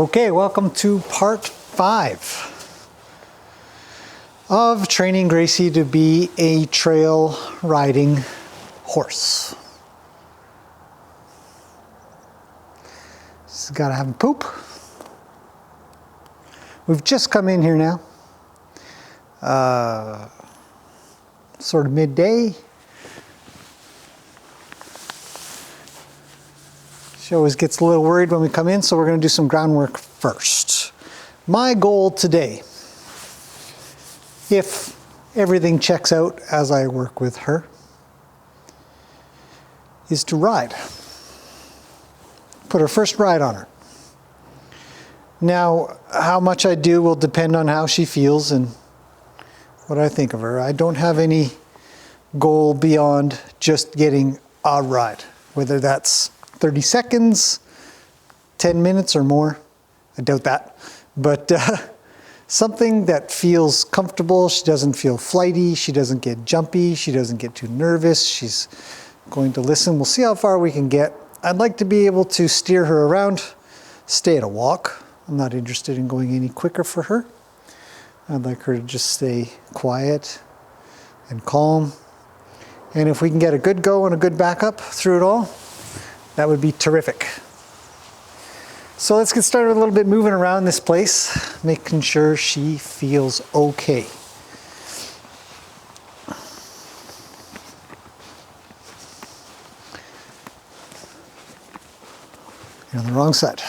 Okay, welcome to part 5 of training Gracie to be a trail riding horse. She's got to have a poop. We've just come in here now, sort of midday. She always gets a little worried when we come in, so we're going to do some groundwork first. My goal today, if everything checks out as I work with her, is to ride. Put her first ride on her. Now, how much I do will depend on how she feels and what I think of her. I don't have any goal beyond just getting a ride, whether that's 30 seconds, 10 minutes or more. I doubt that. But something that feels comfortable. She doesn't feel flighty. She doesn't get jumpy. She doesn't get too nervous. She's going to listen. We'll see how far we can get. I'd like to be able to steer her around, stay at a walk. I'm not interested in going any quicker for her. I'd like her to just stay quiet and calm. And if we can get a good go and a good backup through it all, that would be terrific. So let's get started with a little bit moving around this place, making sure she feels okay. You're on the wrong side.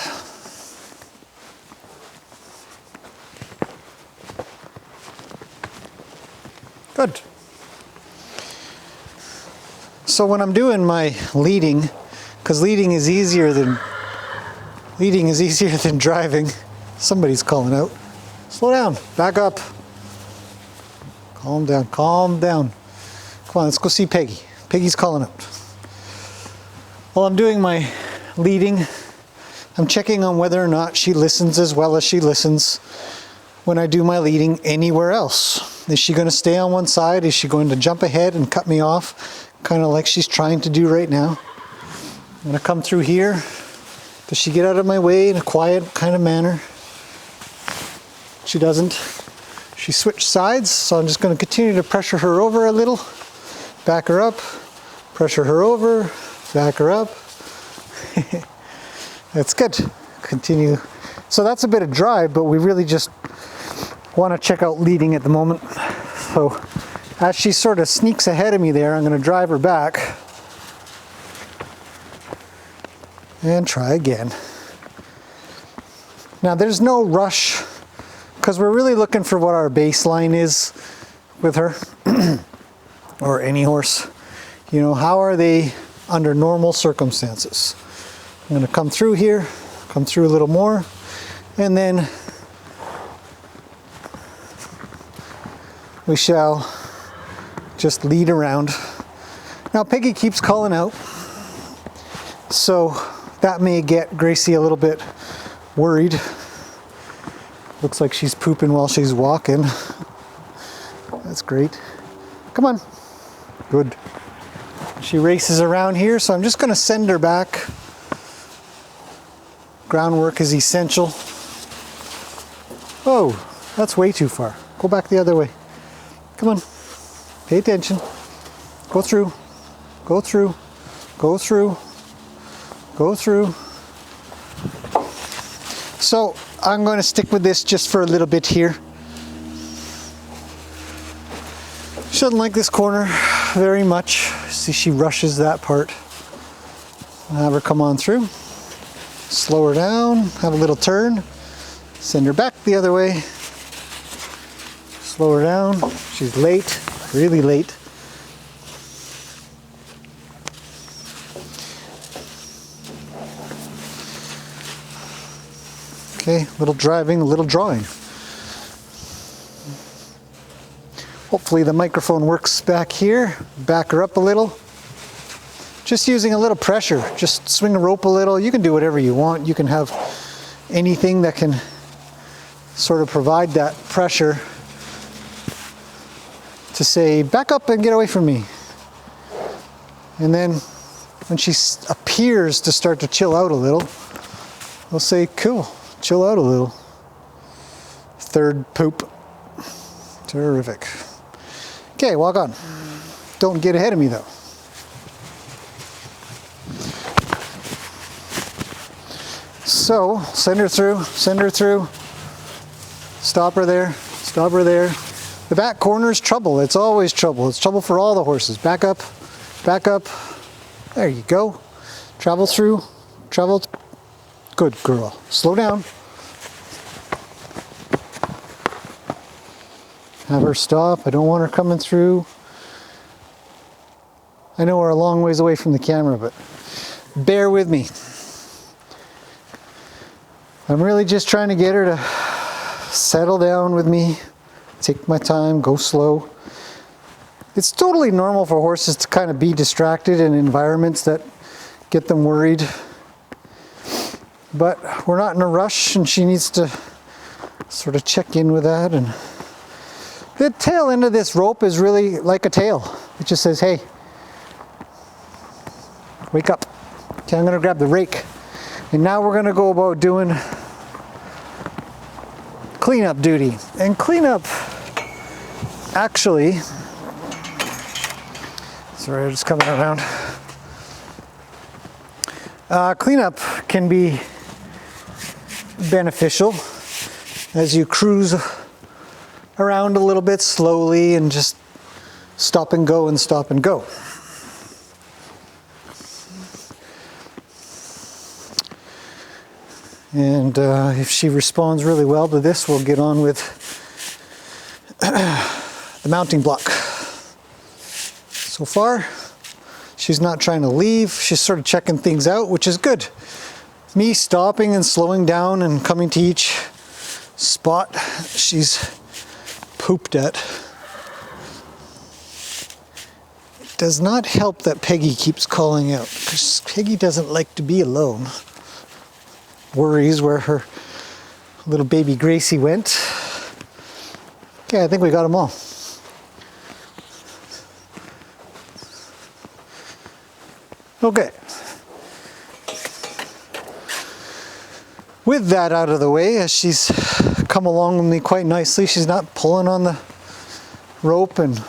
Good. So when I'm doing my leading, because leading is easier than driving. Somebody's calling out. Slow down, back up. Calm down, calm down. Come on, let's go see Peggy. Peggy's calling out. While I'm doing my leading, I'm checking on whether or not she listens as well as she listens when I do my leading anywhere else. Is she going to stay on one side? Is she going to jump ahead and cut me off? Kind of like she's trying to do right now. I'm going to come through here. Does she get out of my way in a quiet kind of manner? She doesn't. She switched sides, so I'm just going to continue to pressure her over a little. Back her up. Pressure her over. Back her up. That's good. Continue. So that's a bit of drive, but we really just want to check out leading at the moment. So as she sort of sneaks ahead of me there, I'm going to drive her back. And try again. Now there's no rush because we're really looking for what our baseline is with her or any horse. You know, how are they under normal circumstances? I'm going to come through here, come through a little more, and then we shall just lead around. Now Peggy keeps calling out, so that may get Gracie a little bit worried. Looks like she's pooping while she's walking. That's great. Come on. Good. She races around here, so I'm just going to send her back. Groundwork is essential. Oh, that's way too far. Go back the other way. Come on. Pay attention. Go through. Go through. Go through. Go through. So I'm going to stick with this just for a little bit here. She doesn't like this corner very much. See, she rushes that part. I'll have her come on through. Slow her down. Have a little turn. Send her back the other way. Slow her down. She's late. Really late. Okay, a little driving, a little drawing. Hopefully the microphone works back here. Back her up a little. Just using a little pressure. Just swing a rope a little. You can do whatever you want. You can have anything that can sort of provide that pressure to say, back up and get away from me. And then when she appears to start to chill out a little, we'll say, cool, chill out a little. Third poop. Terrific. Okay, walk on. Don't get ahead of me though. So, send her through, send her through. Stop her there, stop her there. The back corner is trouble. It's always trouble. It's trouble for all the horses. Back up, back up. There you go. Travel through, travel. Good girl. Slow down. Have her stop. I don't want her coming through. I know we're a long ways away from the camera, but bear with me. I'm really just trying to get her to settle down with me, take my time, go slow. It's totally normal for horses to kind of be distracted in environments that get them worried. But we're not in a rush, and she needs to sort of check in with that. And the tail end of this rope is really like a tail. It just says, hey, wake up. Okay, I'm gonna grab the rake. And now we're gonna go about doing cleanup duty. And cleanup, actually, sorry, I'm just coming around. Cleanup can be beneficial as you cruise around a little bit slowly and just stop and go and stop and go. And if she responds really well to this, we'll get on with the mounting block. So far, she's not trying to leave. She's sort of checking things out, which is good. Me stopping and slowing down and coming to each spot she's pooped at. It does not help that Peggy keeps calling out, because Peggy doesn't like to be alone. Worries where her little baby Gracie went. Okay, I think we got them all. Okay. With that out of the way, as she's come along with me quite nicely, she's not pulling on the rope and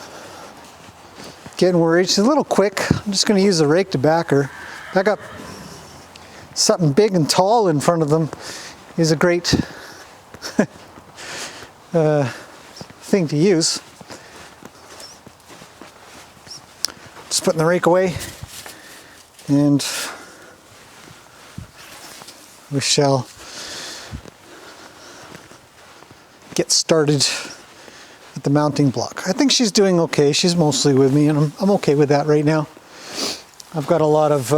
getting worried. She's a little quick. I'm just going to use the rake to back her. Back up. Something big and tall in front of them is a great thing to use. Just putting the rake away, and we shall get started with the mounting block. I think she's doing okay. She's mostly with me, and I'm okay with that right now. I've got a lot of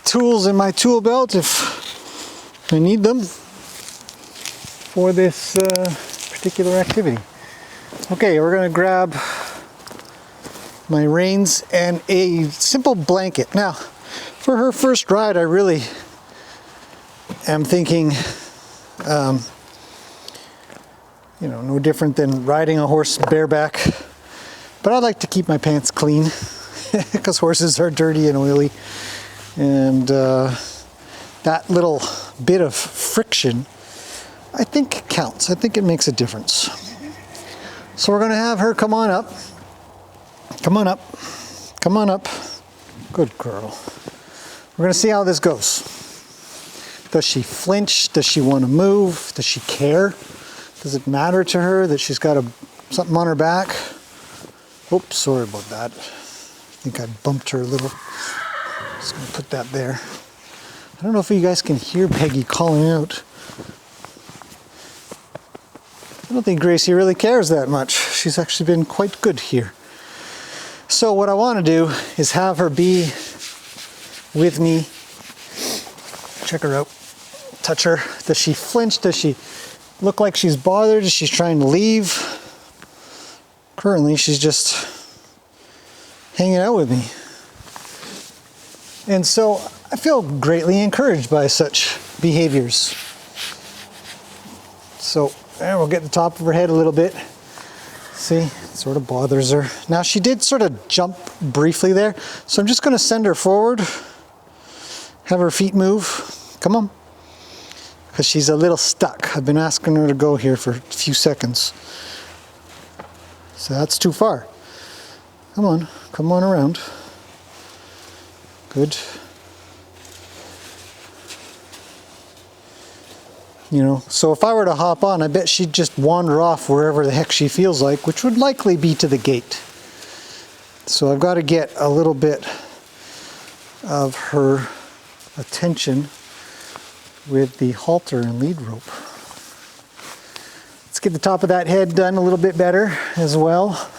tools in my tool belt if I need them for this particular activity. Okay, we're going to grab my reins and a simple blanket. Now, for her first ride, I really am thinking, no different than riding a horse bareback. But I like to keep my pants clean because horses are dirty and oily. And that little bit of friction, I think counts. I think it makes a difference. So we're going to have her come on up. Come on up. Come on up. Good girl. We're going to see how this goes. Does she flinch? Does she want to move? Does she care? Does it matter to her that she's got something on her back? Oops, sorry about that. I think I bumped her a little. Just going to put that there. I don't know if you guys can hear Peggy calling out. I don't think Gracie really cares that much. She's actually been quite good here. So what I want to do is have her be with me. Check her out. Touch her. Does she flinch? Does she look like she's bothered? Is she trying to leave? Currently, she's just hanging out with me. And so I feel greatly encouraged by such behaviors. So there, we'll get the top of her head a little bit. See, it sort of bothers her. Now she did sort of jump briefly there, so I'm just going to send her forward, have her feet move, Come on. Because she's a little stuck. I've been asking her to go here for a few seconds. So that's too far. Come on around. Good. You know, so if I were to hop on, I bet she'd just wander off wherever the heck she feels like, which would likely be to the gate. So I've got to get a little bit of her attention with the halter and lead rope. Let's get the top of that head done a little bit better as well.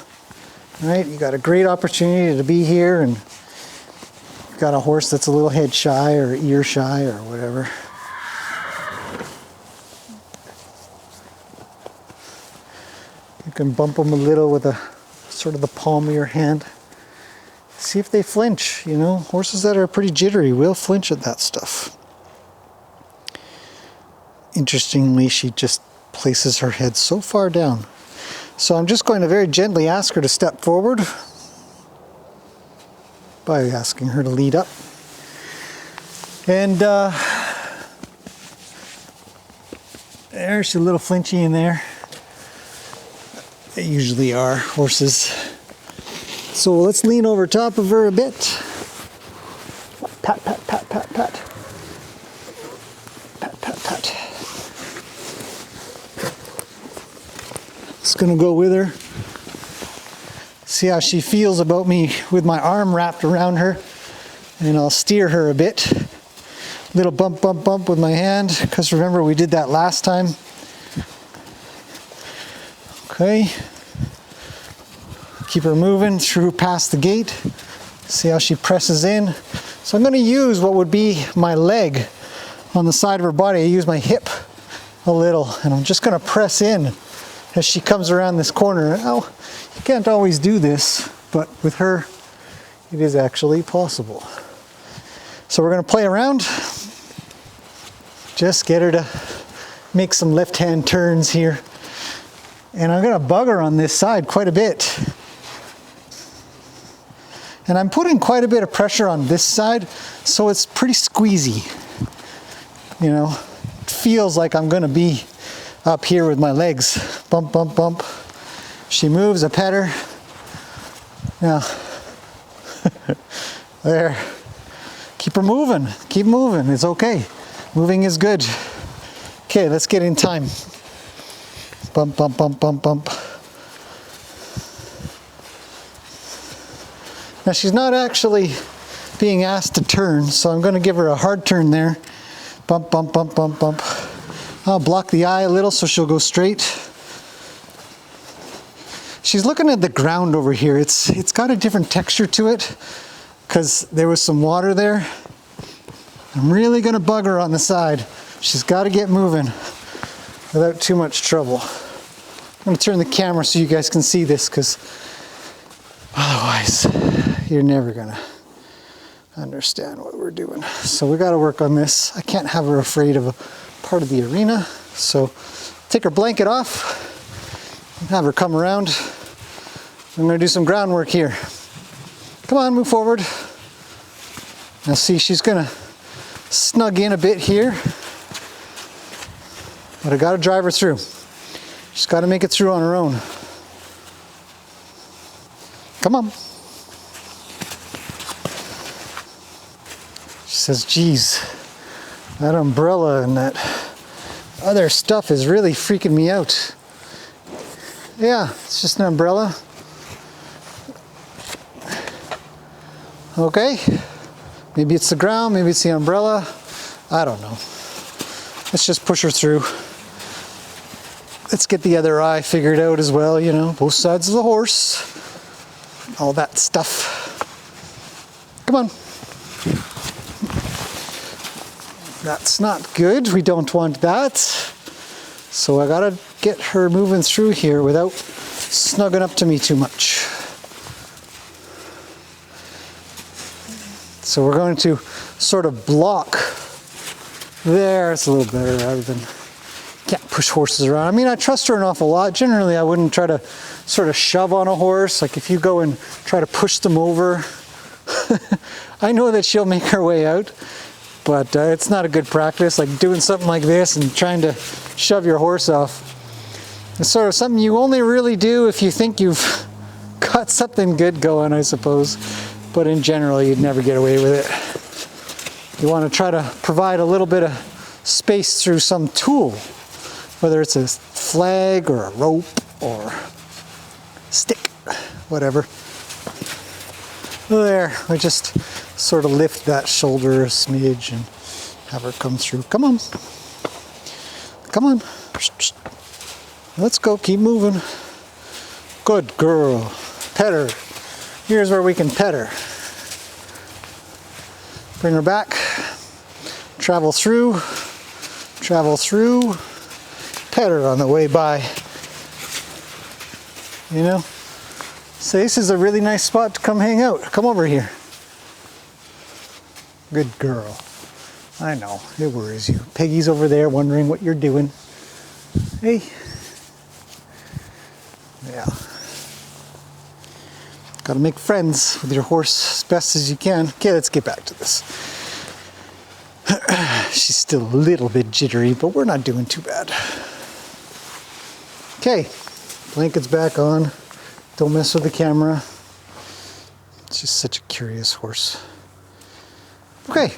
All right, you got a great opportunity to be here, and you've got a horse that's a little head shy or ear shy or whatever. You can bump them a little with a sort of the palm of your hand. See if they flinch, you know. Horses that are pretty jittery will flinch at that stuff. Interestingly, she just places her head so far down. So I'm just going to very gently ask her to step forward by asking her to lead up. And there's a little flinchy in there. They usually are, horses. So let's lean over top of her a bit. Pat, pat, pat, pat, pat. Pat, pat, pat. Just gonna go with her. See how she feels about me with my arm wrapped around her. And I'll steer her a bit. Little bump, bump, bump with my hand, because remember we did that last time. Okay. Keep her moving through past the gate. See how she presses in. So I'm going to use what would be my leg on the side of her body. I use my hip a little, and I'm just going to press in as she comes around this corner. Now, you can't always do this, but with her, it is actually possible. So we're going to play around. Just get her to make some left-hand turns here. And I'm going to bug her on this side quite a bit. And I'm putting quite a bit of pressure on this side, so it's pretty squeezy. You know, it feels like I'm going to be up here with my legs. Bump, bump, bump. She moves, I pet her. Now, there. Keep her moving. Keep moving. It's okay. Moving is good. Okay, let's get in time. Bump, bump, bump, bump, bump. Now she's not actually being asked to turn, so I'm going to give her a hard turn there. Bump, bump, bump, bump, bump. I'll block the eye a little so she'll go straight. She's looking at the ground over here. It's got a different texture to it because there was some water there. I'm really going to bug her on the side. She's got to get moving without too much trouble. I'm going to turn the camera so you guys can see this, because otherwise you're never going to understand what we're doing. So we got to work on this. I can't have her afraid of a part of the arena. So take her blanket off and have her come around. I'm going to do some groundwork here. Come on, move forward. Now see, she's going to snug in a bit here, but I got to drive her through. She's got to make it through on her own. Come on. She says, geez, that umbrella and that other stuff is really freaking me out. Yeah, it's just an umbrella. Okay. Maybe it's the ground, maybe it's the umbrella. I don't know. Let's just push her through. Let's get the other eye figured out as well, you know, both sides of the horse. All that stuff. Come on. That's not good. We don't want that. So I gotta get her moving through here without snugging up to me too much. So we're going to sort of block there. It's a little better rather than, can't push horses around. I mean, I trust her an awful lot. Generally, I wouldn't try to sort of shove on a horse. Like if you go and try to push them over, I know that she'll make her way out. But it's not a good practice, like doing something like this and trying to shove your horse off. It's sort of something you only really do if you think you've got something good going, I suppose. But in general, you'd never get away with it. You want to try to provide a little bit of space through some tool, whether it's a flag or a rope or stick, whatever. There, I just sort of lift that shoulder a smidge and have her come through. Come on. Come on. Let's go, keep moving. Good girl. Pet her. Here's where we can pet her. Bring her back. Travel through. Travel through. Pet her on the way by. You know? So this is a really nice spot to come hang out. Come over here. Good girl. I know, it worries you. Peggy's over there wondering what you're doing. Hey. Yeah. Gotta make friends with your horse as best as you can. Okay, let's get back to this. She's still a little bit jittery, but we're not doing too bad. Okay, blanket's back on. Don't mess with the camera. It's just such a curious horse. Okay,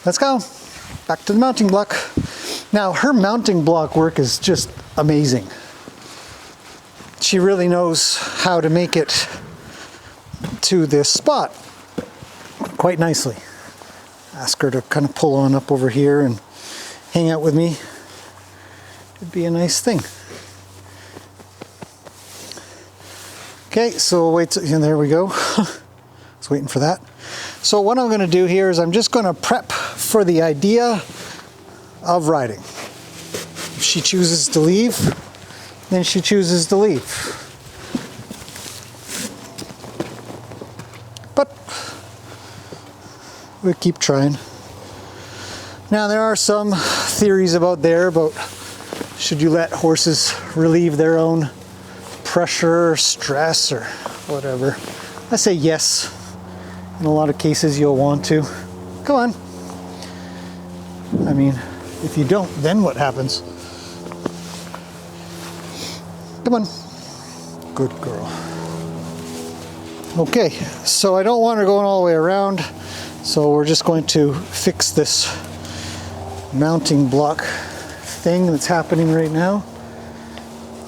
let's go. Back to the mounting block. Now, her mounting block work is just amazing. She really knows how to make it to this spot quite nicely. Ask her to kind of pull on up over here and hang out with me. It'd be a nice thing. Okay, so wait, and there we go. I was waiting for that. So what I'm going to do here is I'm just going to prep for the idea of riding. If she chooses to leave, then she chooses to leave. But we'll keep trying. Now there are some theories about should you let horses relieve their own pressure or stress or whatever. I say yes. In a lot of cases you'll want to. Come on. I mean, if you don't, then what happens? Come on. Good girl. Okay, so I don't want her going all the way around, so we're just going to fix this mounting block thing that's happening right now.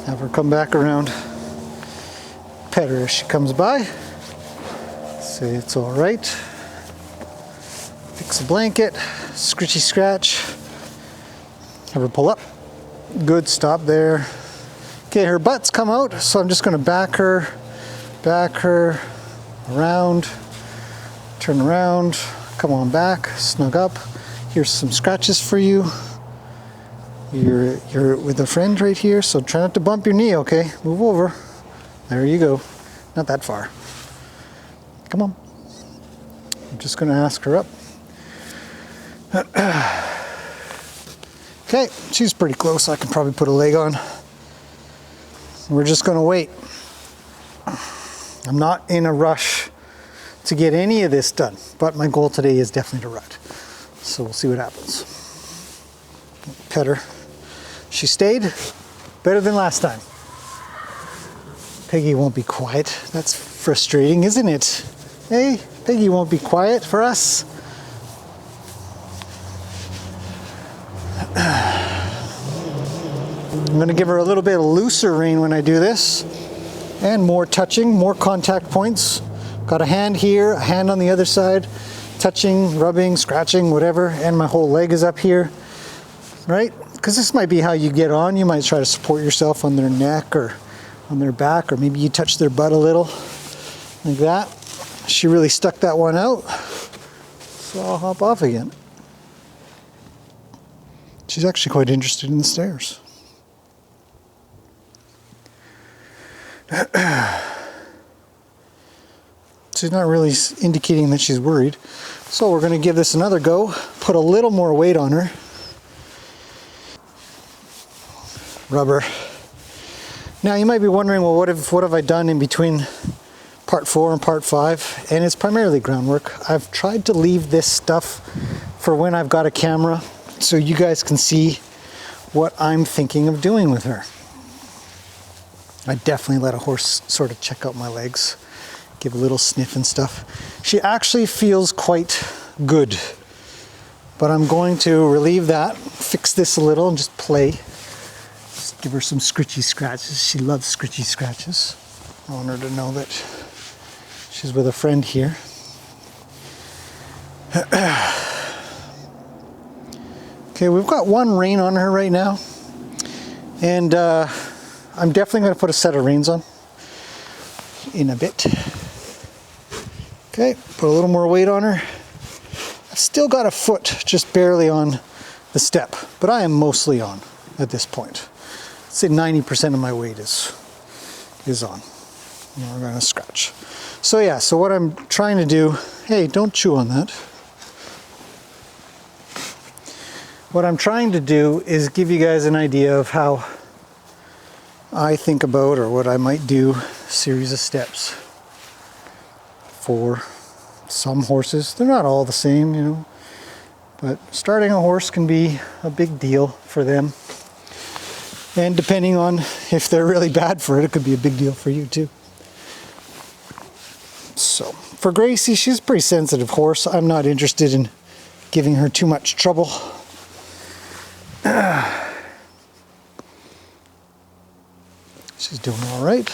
Have her come back around. Pet her as she comes by. Say it's all right. Fix a blanket, scritchy scratch. Have her pull up. Good, stop there. Okay, her butt's come out, so I'm just going to back her, around, turn around, come on back, snug up. Here's some scratches for you. You're with a friend right here, so try not to bump your knee, okay? Move over. There you go. Not that far. Come on. I'm just going to ask her up. Okay, she's pretty close. I can probably put a leg on. We're just going to wait. I'm not in a rush to get any of this done, but my goal today is definitely to ride. So we'll see what happens. Pet her. She stayed. Better than last time. Peggy won't be quiet. That's frustrating, isn't it? Hey, Peggy won't be quiet for us. I'm going to give her a little bit of looser rein when I do this. And more touching, more contact points. Got a hand here, a hand on the other side. Touching, rubbing, scratching, whatever. And my whole leg is up here. Right? Because this might be how you get on. You might try to support yourself on their neck or on their back. Or maybe you touch their butt a little. Like that. She really stuck that one out. So I'll hop off again. She's actually quite interested in the stairs. She's not really indicating that she's worried. So we're going to give this another go. Put a little more weight on her. Rubber. Now you might be wondering, well, what have I done in between part 4 and part 5? And it's primarily groundwork. I've tried to leave this stuff for when I've got a camera so you guys can see what I'm thinking of doing with her. I definitely let a horse sort of check out my legs, give a little sniff and stuff. She actually feels quite good, but I'm going to relieve that, fix this a little and just play. Just give her some scritchy scratches. She loves scritchy scratches. I want her to know that she's with a friend here. Okay, we've got one rein on her right now, and I'm definitely going to put a set of reins on in a bit. Okay, put a little more weight on her. I've still got a foot just barely on the step, but I am mostly on at this point. I'd say 90% of my weight is on. And we're going to scratch. So yeah, so what I'm trying to do, hey, don't chew on that. What I'm trying to do is give you guys an idea of how I think about, or what I might do, a series of steps for some horses. They're not all the same, you know, but starting a horse can be a big deal for them. And depending on if they're really bad for it, it could be a big deal for you too. So for Gracie, she's a pretty sensitive horse. I'm not interested in giving her too much trouble. She's doing all right,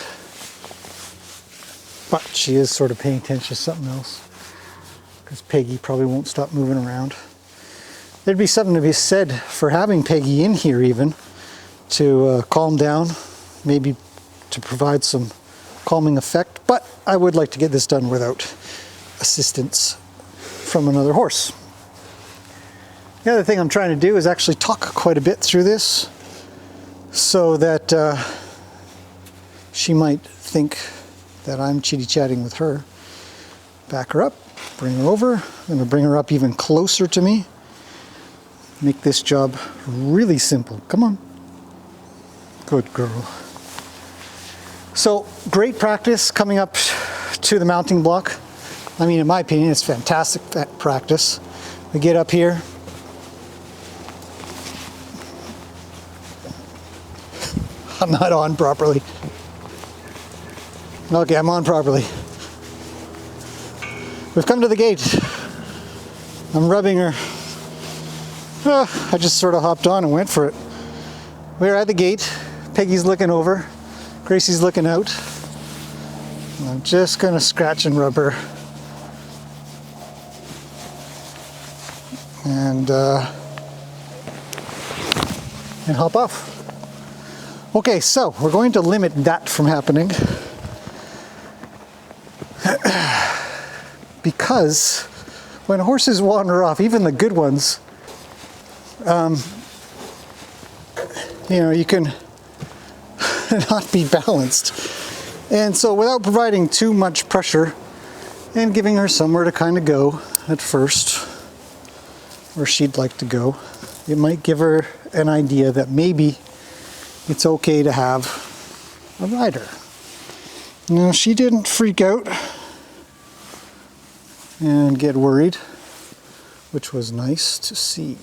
but she is sort of paying attention to something else, because Peggy probably won't stop moving around. There'd be something to be said for having Peggy in here even to calm down, maybe to provide some calming effect, but I would like to get this done without assistance from another horse. The other thing I'm trying to do is actually talk quite a bit through this, so that she might think that I'm chitty-chatting with her. Back her up, bring her over. I'm going to bring her up even closer to me. Make this job really simple. Come on. Good girl. So, great practice coming up to the mounting block. I mean, in my opinion, it's fantastic practice. We get up here. I'm not on properly. Okay, I'm on properly. We've come to the gate. I'm rubbing her. I just sort of hopped on and went for it. We're at the gate. Peggy's looking over. Gracie's looking out. And I'm just going to scratch and rub her. And hop off. Okay, so we're going to limit that from happening. Because when horses wander off, even the good ones, you know, you can not be balanced. And so without providing too much pressure and giving her somewhere to kind of go at first, where she'd like to go, it might give her an idea that maybe it's okay to have a rider. Now, she didn't freak out and get worried, which was nice to see.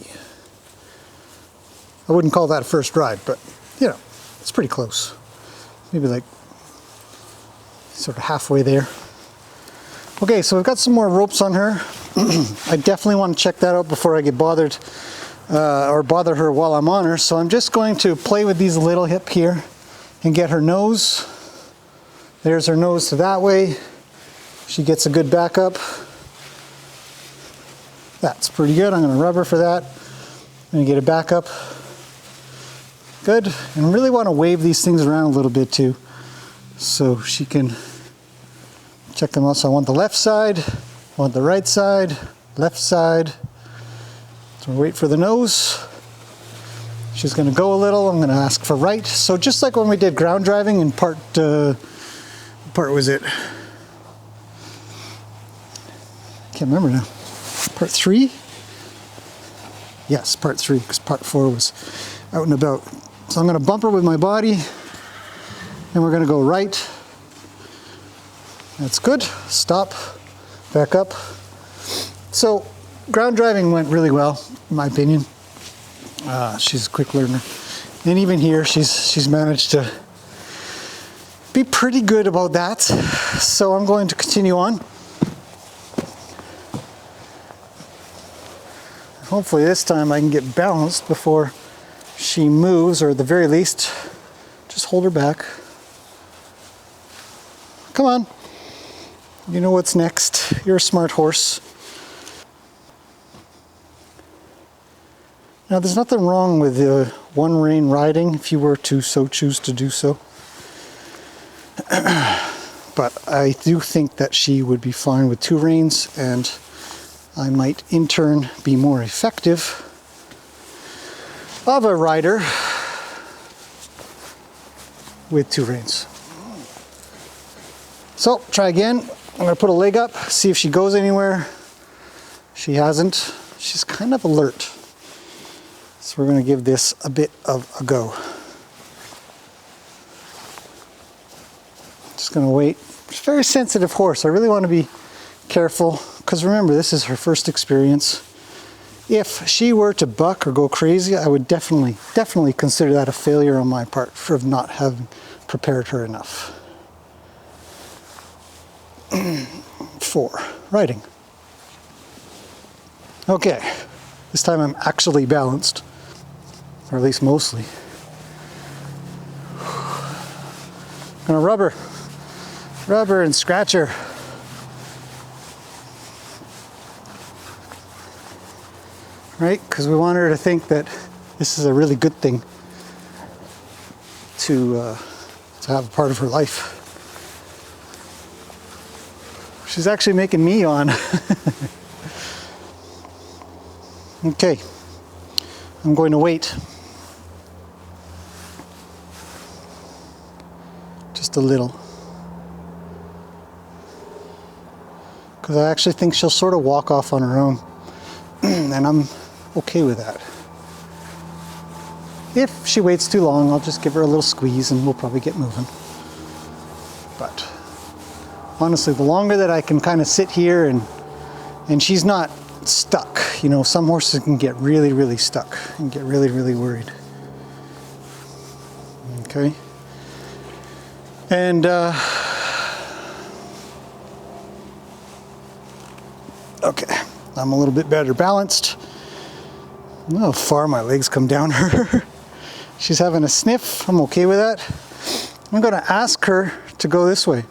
I wouldn't call that a first ride, but you know, it's pretty close. Maybe like sort of halfway there. Okay, so we've got some more ropes on her. I definitely want to check that out before I get bothered or bother her while I'm on her. So I'm just going to play with these a little hip here and get her nose. There's her nose to that way. She gets a good backup. That's pretty good. I'm going to rub her for that. I'm going to get a backup. Good. And I really want to wave these things around a little bit too, so she can check them out. So I want the left side, I want the right side, left side. So we wait for the nose. She's going to go a little. I'm going to ask for right. So just like when we did ground driving in part was it? Can't remember now. Part 3? Yes, part 3, because part 4 was out and about. So I'm going to bump her with my body, and we're going to go right. That's good. Stop. Back up. So ground driving went really well, in my opinion. She's a quick learner. And even here, she's managed to be pretty good about that. So I'm going to continue on. Hopefully this time I can get balanced before she moves, or at the very least, just hold her back. Come on. You know what's next. You're a smart horse. Now there's nothing wrong with the one rein riding if you were to so choose to do so. But I do think that she would be fine with 2 reins, and I might in turn be more effective of a rider with 2 reins. So try again. I'm going to put a leg up, see if she goes anywhere. She hasn't. She's kind of alert. So we're going to give this a bit of a go. Just going to wait. She's a very sensitive horse. I really want to be careful, because remember, this is her first experience. If she were to buck or go crazy, I would definitely consider that a failure on my part for not having prepared her enough. 4, riding. Okay, this time I'm actually balanced, or at least mostly. Gonna rub her and scratch her. Right? Because we want her to think that this is a really good thing to have a part of her life. She's actually making me yawn. Okay, I'm going to wait. Just a little. Because I actually think she'll sort of walk off on her own. And I'm okay with that. If she waits too long, I'll just give her a little squeeze and we'll probably get moving. But honestly, the longer that I can kind of sit here and she's not stuck. You know, some horses can get really, really stuck and get really, really worried. Okay. And okay, I'm a little bit better balanced. I don't know how far my legs come down her. She's having a sniff. I'm okay with that. I'm going to ask her to go this way.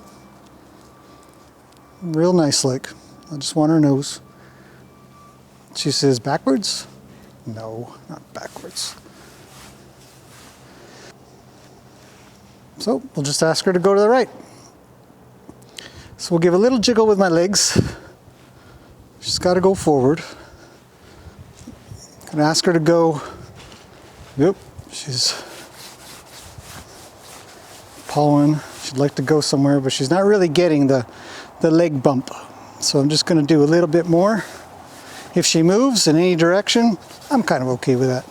Real nice like. I just want her nose. She says backwards? No, not backwards. So we'll just ask her to go to the right. So we'll give a little jiggle with my legs. She's got to go forward. Gonna ask her to go. Yep, she's pawing. She'd like to go somewhere, but she's not really getting the leg bump. So I'm just gonna do a little bit more. If she moves in any direction, I'm kind of okay with that.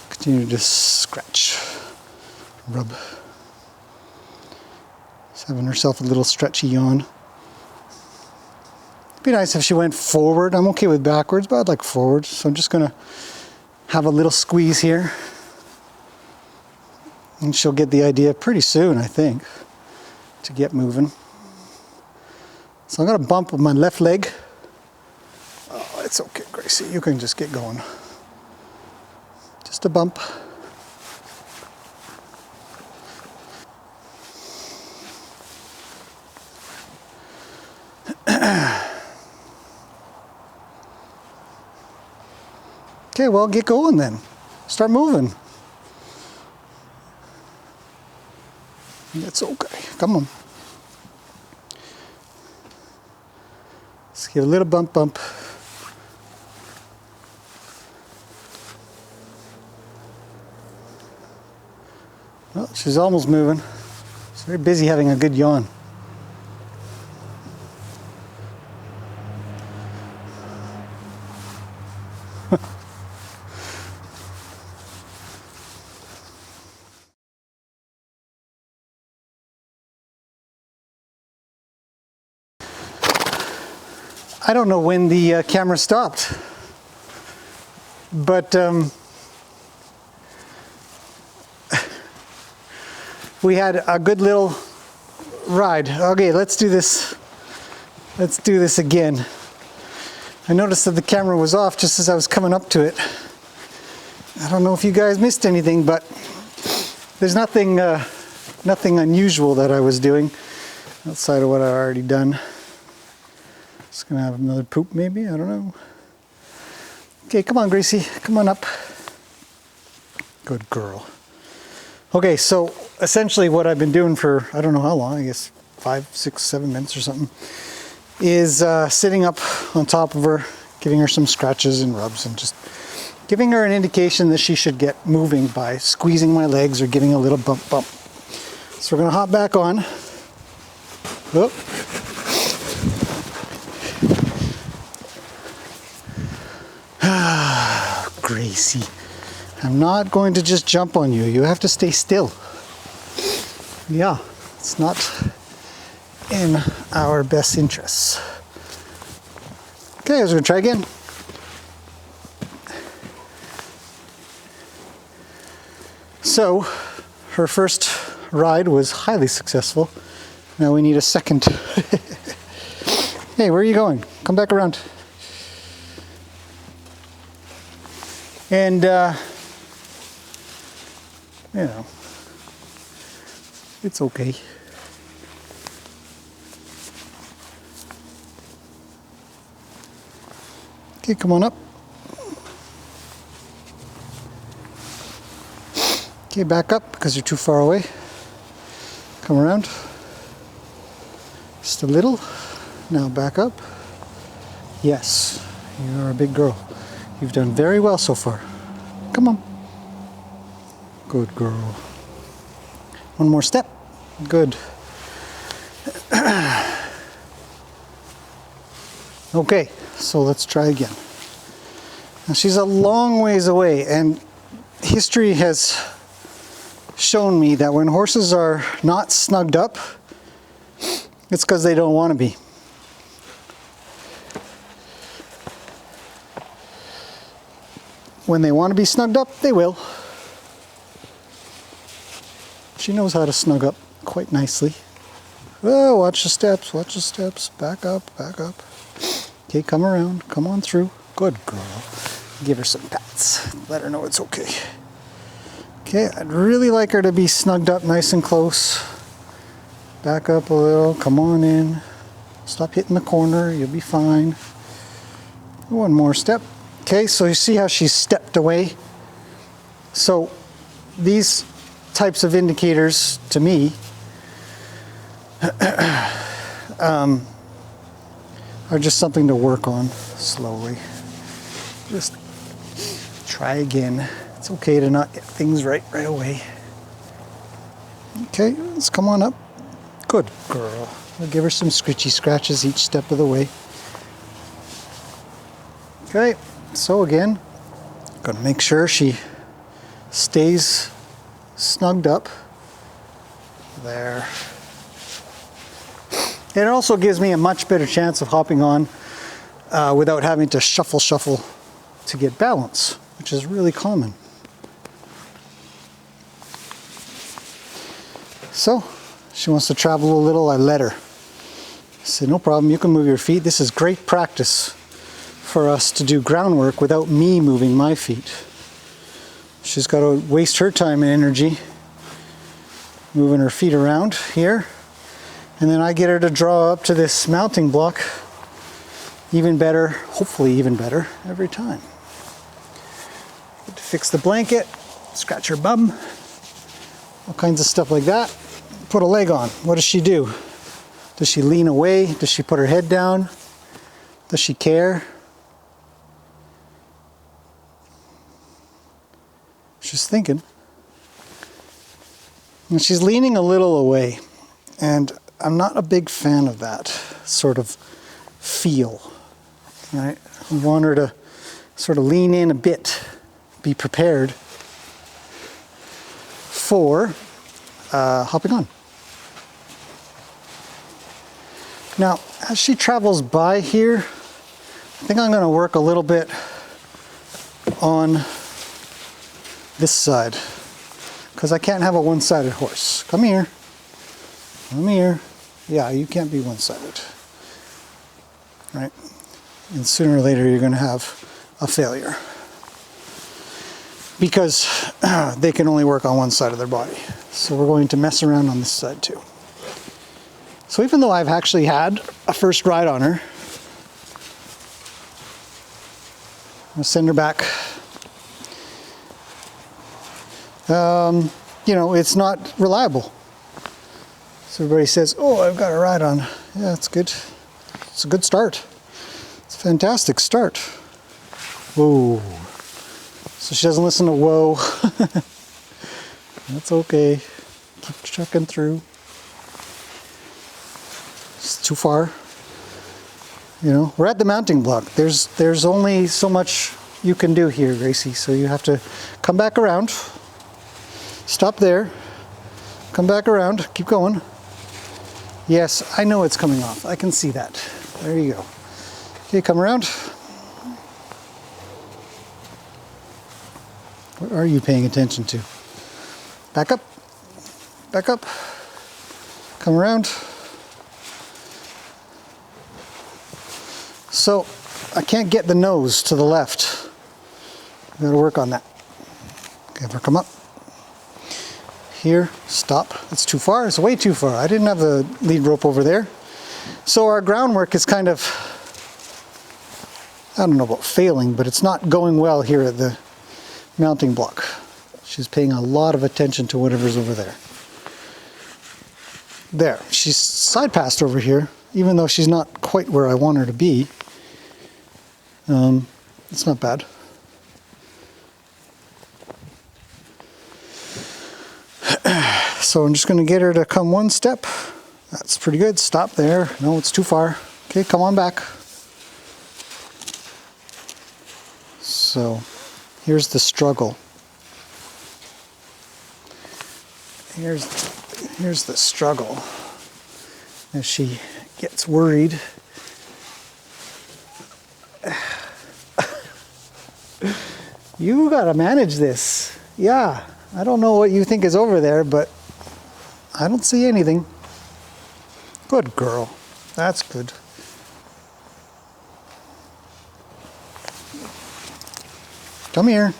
Continue to scratch, rub. She's having herself a little stretchy yawn. It'd be nice if she went forward. I'm okay with backwards, but I'd like forward. So I'm just gonna have a little squeeze here. And she'll get the idea pretty soon, I think, to get moving. So I'm gonna bump with my left leg. Oh, it's okay, Gracie, you can just get going. Just a bump. Okay, well, get going then. Start moving. It's okay. Come on. Let's give a little bump. Well, she's almost moving. She's very busy having a good yawn. I don't know when the camera stopped, but we had a good little ride. Okay, let's do this. Let's do this again. I noticed that the camera was off just as I was coming up to it. I don't know if you guys missed anything, but there's nothing unusual that I was doing outside of what I've already done. Just gonna have another poop maybe, I don't know. Okay, come on Gracie, come on up. Good girl. Okay, so essentially what I've been doing for, I don't know how long, I guess 5, 6, 7 minutes or something, is sitting up on top of her, giving her some scratches and rubs and just giving her an indication that she should get moving by squeezing my legs or giving a little bump. So we're gonna hop back on. Whoop. Gracie, I'm not going to just jump on you. You have to stay still. Yeah, it's not in our best interests. Okay, I was going to try again. So, her first ride was highly successful. Now we need a second. Hey, where are you going? Come back around. And, you know, it's okay. Okay, come on up. Okay, back up because you're too far away. Come around. Just a little. Now back up. Yes, you're a big girl. You've done very well so far. Come on. Good girl. One more step. Good. Okay, so let's try again. Now she's a long ways away, and history has shown me that when horses are not snugged up, it's because they don't want to be. When they want to be snugged up, they will. She knows how to snug up quite nicely. Oh, watch the steps, watch the steps. Back up, back up. Okay, come around, come on through. Good girl. Give her some pats. Let her know it's okay. Okay, I'd really like her to be snugged up nice and close. Back up a little, come on in. Stop hitting the corner, you'll be fine. One more step. Okay, so you see how she's stepped away? So these types of indicators, to me, are just something to work on slowly. Just try again. It's okay to not get things right away. Okay, let's come on up. Good girl. I'll give her some scritchy scratches each step of the way. Okay. So again, gotta make sure she stays snugged up. There. It also gives me a much better chance of hopping on without having to shuffle to get balance, which is really common. So, she wants to travel a little, I let her. I said, no problem, you can move your feet. This is great practice for us to do groundwork without me moving my feet. She's got to waste her time and energy moving her feet around here, and then I get her to draw up to this mounting block even better, hopefully even better, every time. Get to fix the blanket, scratch her bum, all kinds of stuff like that. Put a leg on. What does she do? Does she lean away? Does she put her head down? Does she care? She's thinking. And she's leaning a little away. And I'm not a big fan of that sort of feel. Right? I want her to sort of lean in a bit, be prepared for hopping on. Now, as she travels by here, I think I'm going to work a little bit on this side because I can't have a one-sided horse. Come here. Come here. Yeah, you can't be one-sided. Right? And sooner or later you're going to have a failure because they can only work on one side of their body. So we're going to mess around on this side too. So even though I've actually had a first ride on her, I'm going to send her back. You know, it's not reliable. So everybody says, oh, I've got a ride on. Yeah, it's good. It's a good start. It's a fantastic start. Whoa. So she doesn't listen to whoa. That's okay. Keep trucking through. It's too far. You know, we're at the mounting block. There's only so much you can do here, Gracie. So you have to come back around. Stop there. Come back around. Keep going. Yes, I know it's coming off. I can see that. There you go. Okay, come around. What are you paying attention to? Back up. Back up. Come around. So, I can't get the nose to the left. I've got to work on that. Okay, have her come up. Here, stop. It's too far. It's way too far. I didn't have the lead rope over there. So our groundwork is kind of, I don't know about failing, but it's not going well here at the mounting block. She's paying a lot of attention to whatever's over there. There, she's side passed over here, even though she's not quite where I want her to be. It's not bad. So I'm just going to get her to come one step. That's pretty good. Stop there. No, it's too far. Okay, come on back. So here's the struggle. Here's the struggle as she gets worried. You gotta manage this. Yeah, I don't know what you think is over there, but I don't see anything. Good girl. That's good. Come here.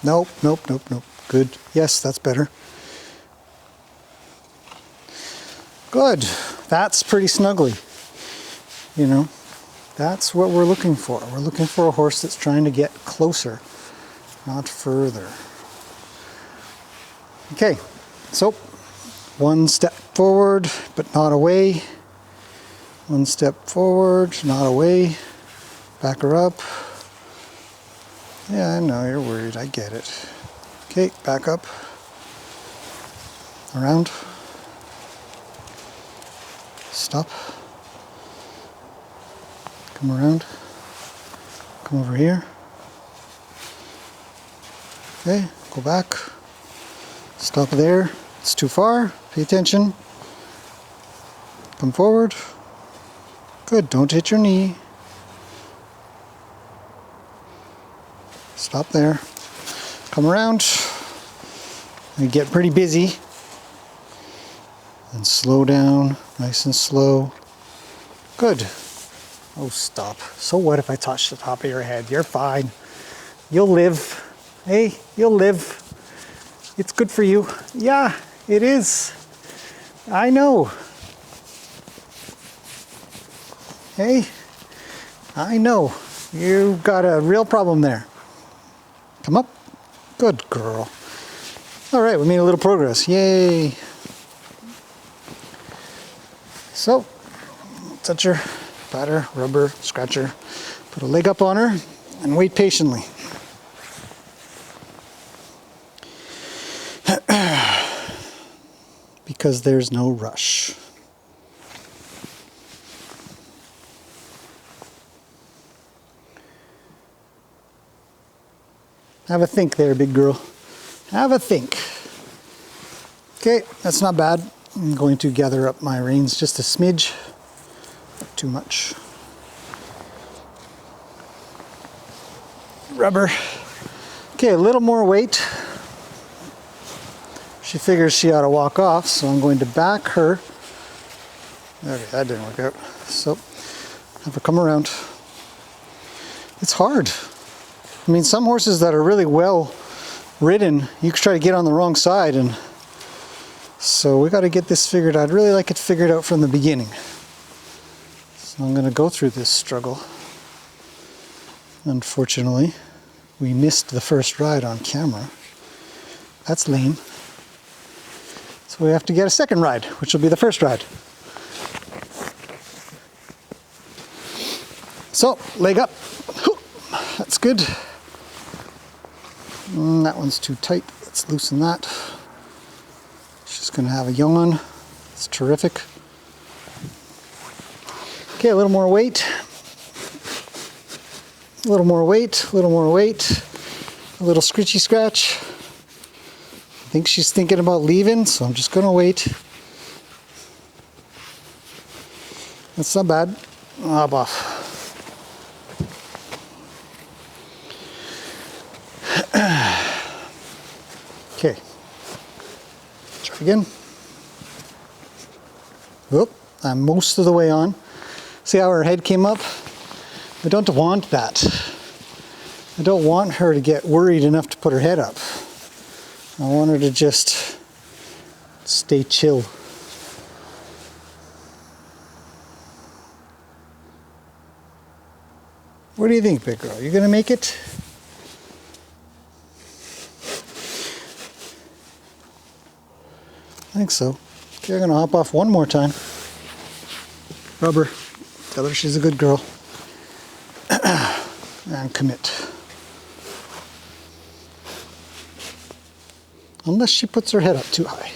Nope, nope, nope, nope. Good. Yes, that's better. Good. That's pretty snuggly. You know, that's what we're looking for. We're looking for a horse that's trying to get closer, not further. Okay, so one step forward, but not away. One step forward, not away. Back her up. Yeah, I know, you're worried. I get it. Okay, back up. Around. Stop. Come around. Come over here. Okay, go back. Stop there. It's too far. Pay attention. Come forward. Good, don't hit your knee. Stop there. Come around. And get pretty busy. And slow down, nice and slow. Good. Oh, stop. So what if I touch the top of your head? You're fine. You'll live. Hey, you'll live. It's good for you. Yeah, it is. I know. Hey, I know. You've got a real problem there. Come up. Good girl. All right, we made a little progress. Yay. So, touch her, pat her, rub her, scratch her, put a leg up on her, and wait patiently. Because there's no rush. Have a think there, big girl. Have a think. Okay, that's not bad. I'm going to gather up my reins just a smidge. Not too much. rubber. Okay, a little more weight. She figures she ought to walk off, so I'm going to back her. Okay, that didn't work out. So, have her come around. It's hard. I mean, some horses that are really well ridden, you could try to get on the wrong side, and so we got to get this figured out. I'd really like it figured out from the beginning. So I'm going to go through this struggle. Unfortunately, we missed the first ride on camera. That's lame. So we have to get a second ride, which will be the first ride. So, leg up. That's good. That one's too tight. Let's loosen that. She's going to have a yawn. It's terrific. Okay, a little more weight. A little more weight, a little more weight. A little scritchy scratch. I think she's thinking about leaving, so I'm just going to wait. That's not bad. Hop off. Okay. Try again. Whoop. I'm most of the way on. See how her head came up? I don't want that. I don't want her to get worried enough to put her head up. I want her to just stay chill. What do you think, big girl? You gonna make it? I think so. Okay, I'm gonna hop off one more time. Rubber. Tell her she's a good girl. And commit. Unless she puts her head up too high.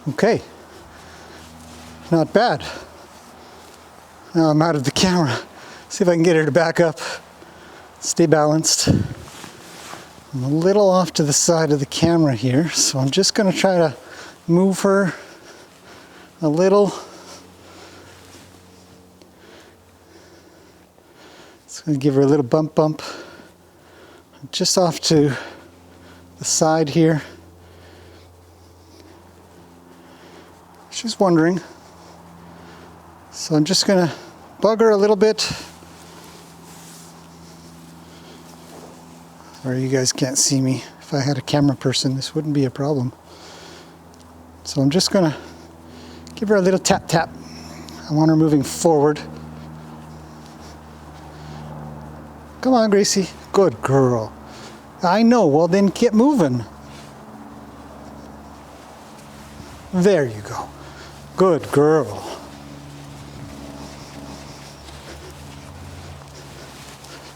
Okay. Not bad. Now I'm out of the camera. See if I can get her to back up. Stay balanced. I'm a little off to the side of the camera here, so I'm just going to try to move her a little. It's going to give her a little bump. Just off to the side here. She's wondering. So I'm just going to bug her a little bit. Or you guys can't see me. If I had a camera person, this wouldn't be a problem. So I'm just going to give her a little tap. I want her moving forward. Come on, Gracie. Good girl. I know. Well, then get moving. There you go. Good girl.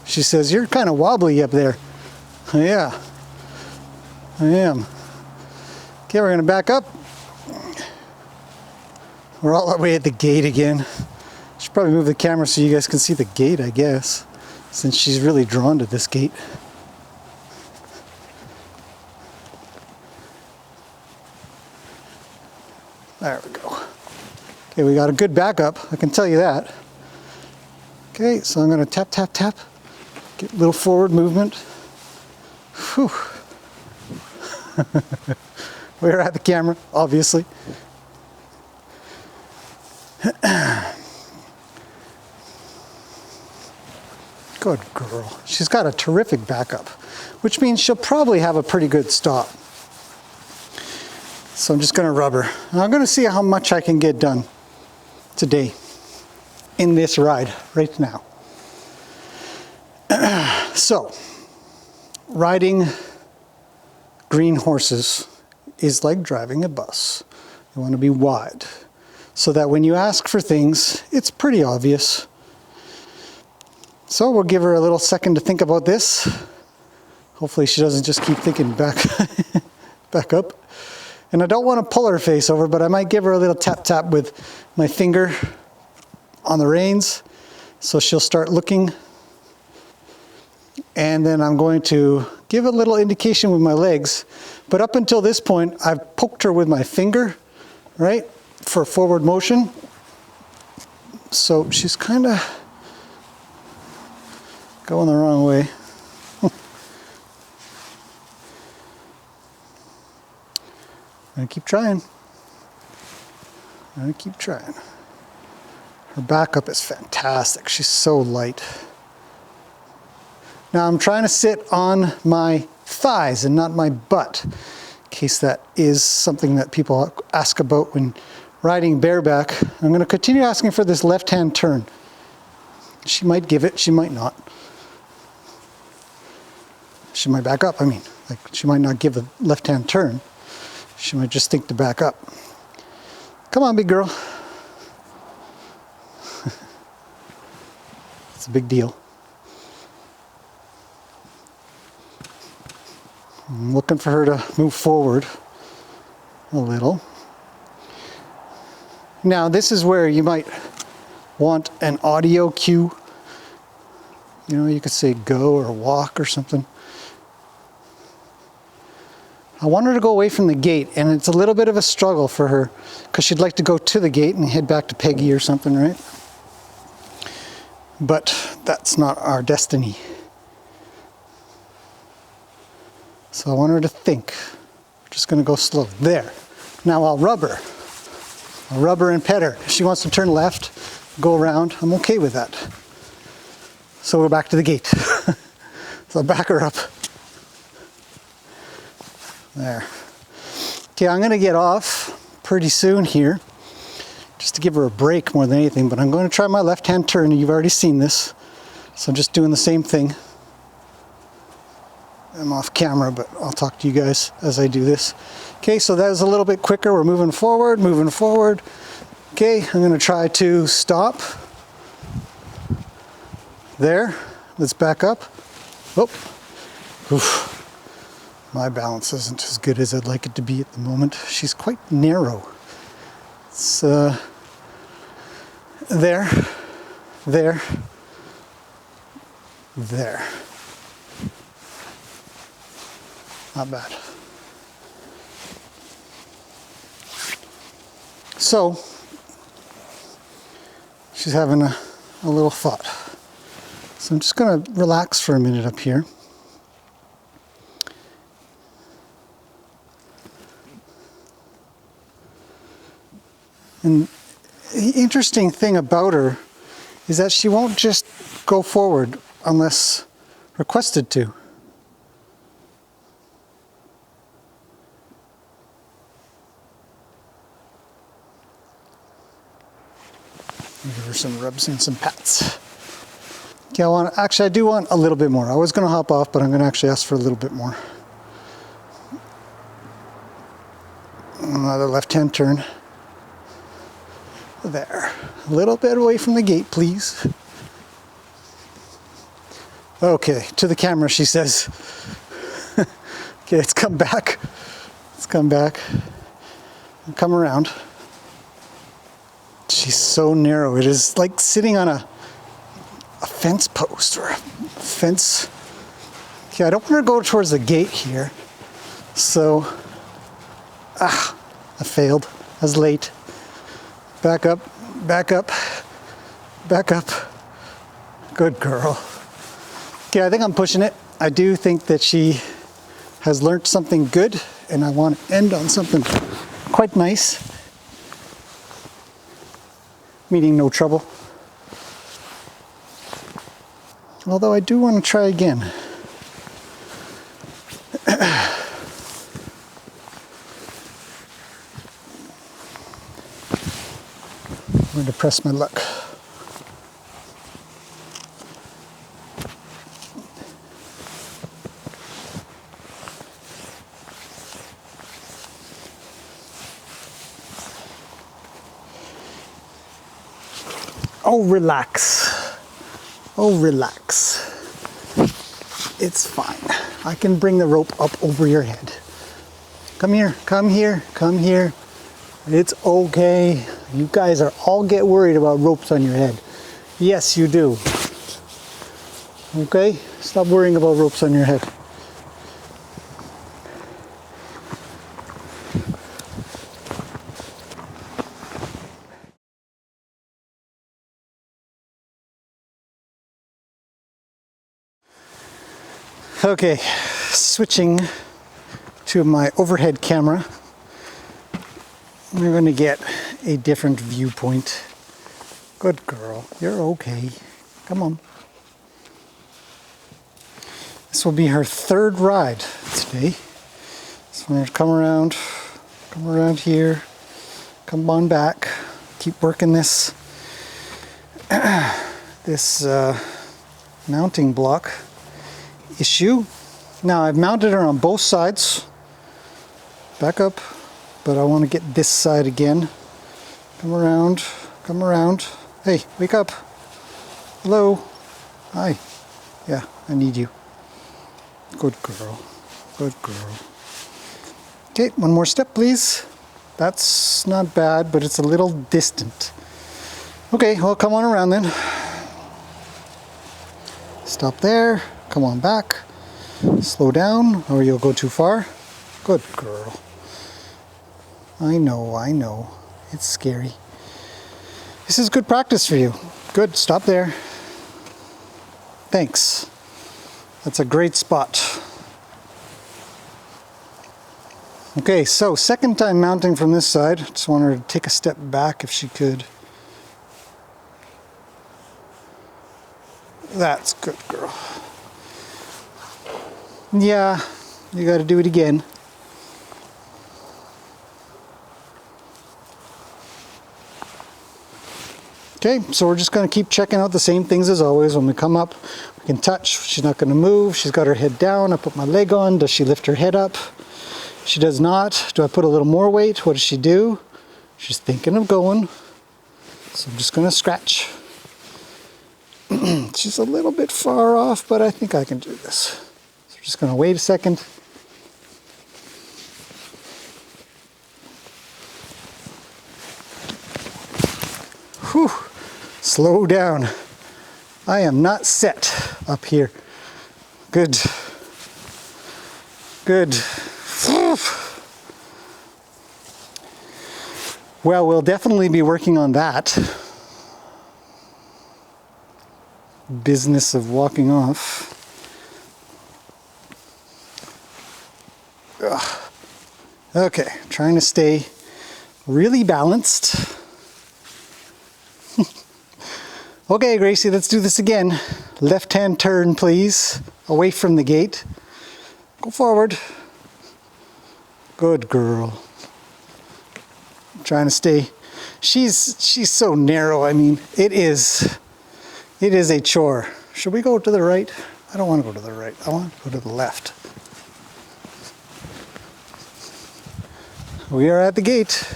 She says, you're kind of wobbly up there. Yeah, I am. Okay, we're going to back up. We're all the way at the gate again. Should probably move the camera so you guys can see the gate, I guess, since she's really drawn to this gate. There we go. Okay, we got a good backup, I can tell you that. Okay, so I'm going to tap. Get a little forward movement. Whew. We're at the camera, obviously. Good girl. She's got a terrific backup, which means she'll probably have a pretty good stop. So I'm just going to rub her. And I'm going to see how much I can get done today in this ride right now. So, riding green horses is like driving a bus. You want to be wide so that when you ask for things, it's pretty obvious. So we'll give her a little second to think about this. Hopefully she doesn't just keep thinking back up. And I don't want to pull her face over, but I might give her a little tap with my finger on the reins so she'll start looking. And then I'm going to give a little indication with my legs. But up until this point, I've poked her with my finger, right, for forward motion. So she's kind of going the wrong way. I'm gonna keep trying. I'm gonna keep trying. Her backup is fantastic. She's so light. Now I'm trying to sit on my thighs and not my butt, in case that is something that people ask about when riding bareback. I'm going to continue asking for this left-hand turn. She might give it, she might not. She might back up, I mean. Like, she might not give a left-hand turn. She might just think to back up. Come on, big girl. It's a big deal. I'm looking for her to move forward a little. Now, this is where you might want an audio cue. You know, you could say go or walk or something. I want her to go away from the gate, and it's a little bit of a struggle for her because she'd like to go to the gate and head back to Peggy or something, right? But that's not our destiny. So I want her to think. We're just going to go slow. There. Now I'll rub her. I'll rub her and pet her. If she wants to turn left, go around, I'm okay with that. So we're back to the gate. So I'll back her up. There. Okay, I'm going to get off pretty soon here, just to give her a break more than anything, but I'm going to try my left-hand turn, and you've already seen this. So I'm just doing the same thing. I'm off camera, but I'll talk to you guys as I do this. Okay, so that was a little bit quicker. We're moving forward, moving forward. Okay, I'm going to try to stop. There. Let's back up. Oh. Oof. My balance isn't as good as I'd like it to be at the moment. She's quite narrow. It's there, there, there. Not bad. So, she's having a little thought. So I'm just going to relax for a minute up here. And the interesting thing about her is that she won't just go forward unless requested to. Give her some rubs and some pats. Okay, I do want a little bit more. I was going to hop off, but I'm going to actually ask for a little bit more. Another left-hand turn. There. A little bit away from the gate, please. Okay, to the camera, she says. Okay, let's come back. Let's come back. And come around. She's so narrow. It is like sitting on a fence post or a fence. Okay, I don't want her to go towards the gate here. So, I failed. I was late. Back up, back up, back up. Good girl. Okay, I think I'm pushing it. I do think that she has learned something good, and I want to end on something quite nice. Meaning no trouble. Although I do want to try again. I'm going to press my luck. Oh, relax. Oh, relax. It's fine. I can bring the rope up over your head. Come here, come here, come here. It's okay. You guys all get worried about ropes on your head. Yes, you do. Okay? Stop worrying about ropes on your head. Okay, switching to my overhead camera. We're going to get a different viewpoint. Good girl, you're okay. Come on. This will be her third ride today. So I'm going to come around here, come on back, keep working this mounting block issue. Now I've mounted her on both sides. Back up, but I want to get this side again. Come around, come around. Hey, wake up. Hello. Hi. Yeah, I need you. Good girl. Good girl. Okay, one more step, please. That's not bad, but it's a little distant. Okay, well, come on around then. Stop there. Come on back. Slow down, or you'll go too far. Good girl. I know. It's scary. This is good practice for you. Good, stop there. Thanks. That's a great spot. Okay, so second time mounting from this side. Just want her to take a step back if she could. That's good, girl. Yeah, you got to do it again. Okay, so we're just going to keep checking out the same things as always. When we come up, we can touch. She's not going to move. She's got her head down. I put my leg on. Does she lift her head up? She does not. Do I put a little more weight? What does she do? She's thinking of going. So I'm just going to scratch. She's a little bit far off, but I think I can do this. So we're just going to wait a second. Whew. Slow down. I am not set up here. Good. Good. Well, we'll definitely be working on that business of walking off. Ugh. Okay, trying to stay really balanced. Okay, Gracie, let's do this again. Left-hand turn, please, away from the gate. Go forward. Good girl. I'm trying to stay. She's so narrow. I mean, it is a chore. Should we go to the right? I don't want to go to the right. I want to go to the left. We are at the gate.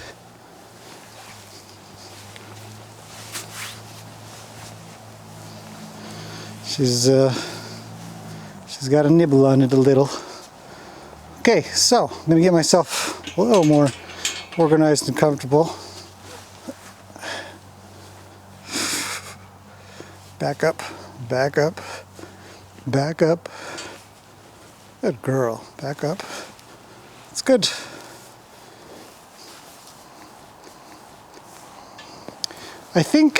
She's got a nibble on it a little. Okay, so I'm going to get myself a little more organized and comfortable. Back up, back up, back up. Good girl, back up. It's good. I think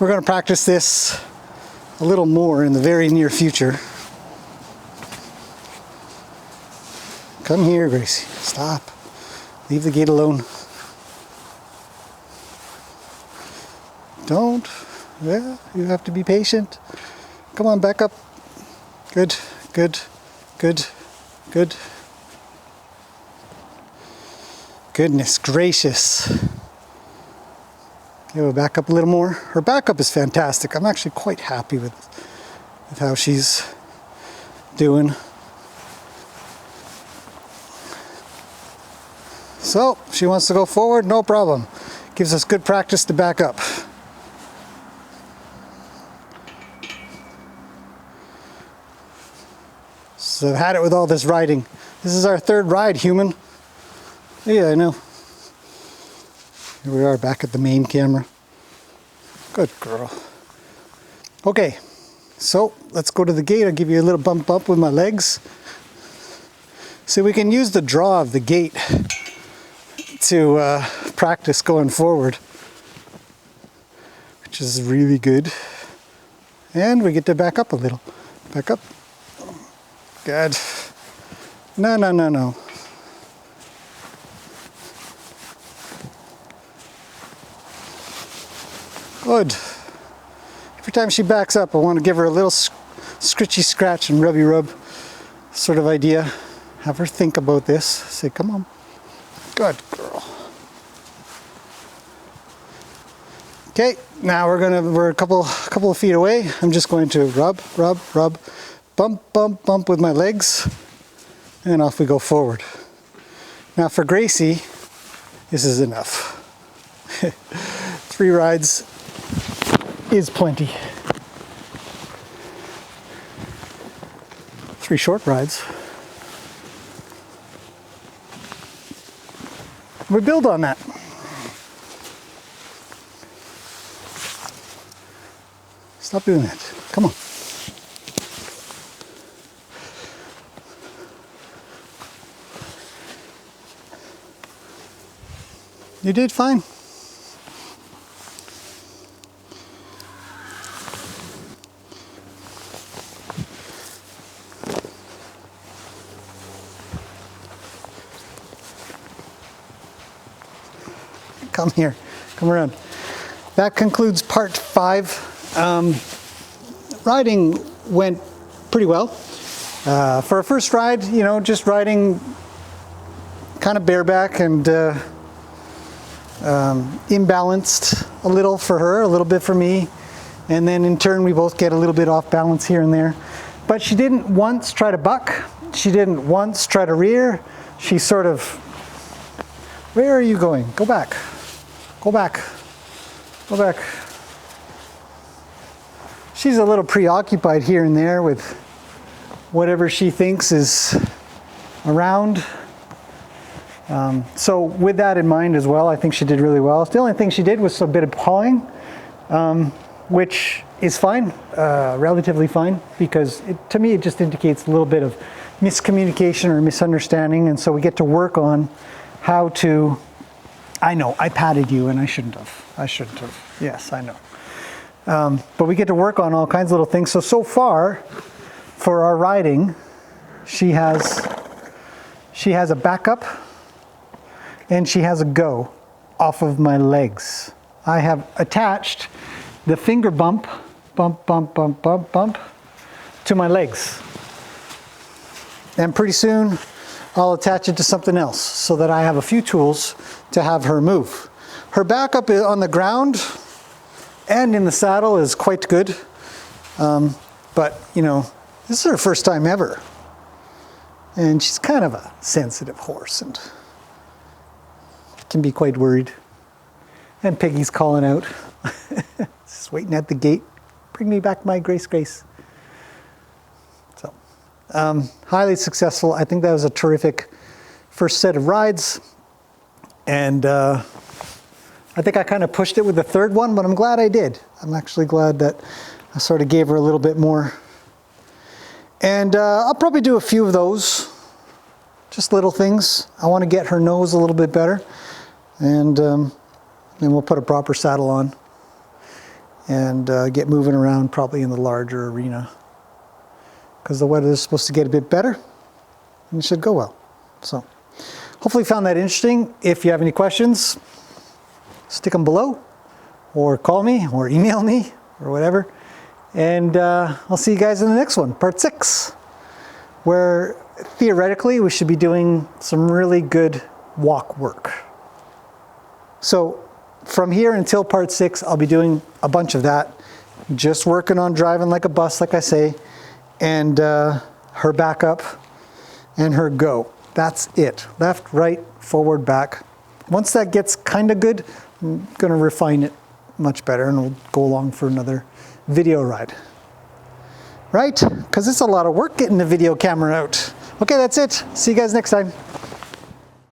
we're going to practice this a little more in the very near future. Come here, Gracie. Stop. Leave the gate alone. Don't. Yeah, you have to be patient. Come on, back up. Good, good, good, good. Goodness gracious. Okay, we'll back up a little more. Her backup is fantastic. I'm actually quite happy with how she's doing. So, she wants to go forward, no problem. Gives us good practice to back up. So I've had it with all this riding. This is our third ride, human. Yeah, I know. Here we are back at the main camera. Good girl. Okay, so let's go to the gate. I'll give you a little bump up with my legs. So we can use the draw of the gate to practice going forward, which is really good. And we get to back up a little. Back up. Good. No, no, no, no. Good. Every time she backs up, I want to give her a little scritchy scratch and rubby rub sort of idea. Have her think about this. Say, come on. Good girl. Okay, now we're a couple of feet away. I'm just going to rub, rub, rub, bump, bump, bump with my legs, and off we go forward. Now for Gracie, this is enough. 3 rides is plenty. 3 short rides. We build on that. Stop doing that. Come on. You did fine. Come here, come around. That concludes part 5. Riding went pretty well. For a first ride, you know, just riding kind of bareback and imbalanced a little for her, a little bit for me. And then in turn, we both get a little bit off balance here and there. But she didn't once try to buck. She didn't once try to rear. She sort of, where are you going? Go back. Go back. Go back. She's a little preoccupied here and there with whatever she thinks is around. So with that in mind as well, I think she did really well. The only thing she did was a bit of pawing, which is fine, relatively fine, because to me it just indicates a little bit of miscommunication or misunderstanding, and so we get to work on how to, I know, I patted you and I shouldn't have. I shouldn't have. Yes, I know. But we get to work on all kinds of little things. So far, for our riding, she has a backup and she has a go off of my legs. I have attached the finger bump, bump, bump, bump, bump, bump, to my legs. And pretty soon, I'll attach it to something else so that I have a few tools to have her move. Her backup on the ground and in the saddle is quite good. But, you know, this is her first time ever. And she's kind of a sensitive horse and can be quite worried. And Piggy's calling out. Just waiting at the gate. Bring me back my Grace, Grace. So, highly successful. I think that was a terrific first set of rides. And I think I kind of pushed it with the third one, but I'm glad I did. I'm actually glad that I sort of gave her a little bit more. And I'll probably do a few of those, just little things. I want to get her nose a little bit better. And then we'll put a proper saddle on and get moving around probably in the larger arena. Because the weather is supposed to get a bit better and it should go well. So hopefully you found that interesting. If you have any questions, stick them below or call me or email me or whatever. And I'll see you guys in the next one, part 6, where theoretically we should be doing some really good walk work. So from here until part 6, I'll be doing a bunch of that, just working on driving like a bus, like I say, and her backup and her go. That's it. Left, right, forward, back. Once that gets kind of good, I'm going to refine it much better and we'll go along for another video ride. Right? Because it's a lot of work getting the video camera out. Okay, that's it. See you guys next time.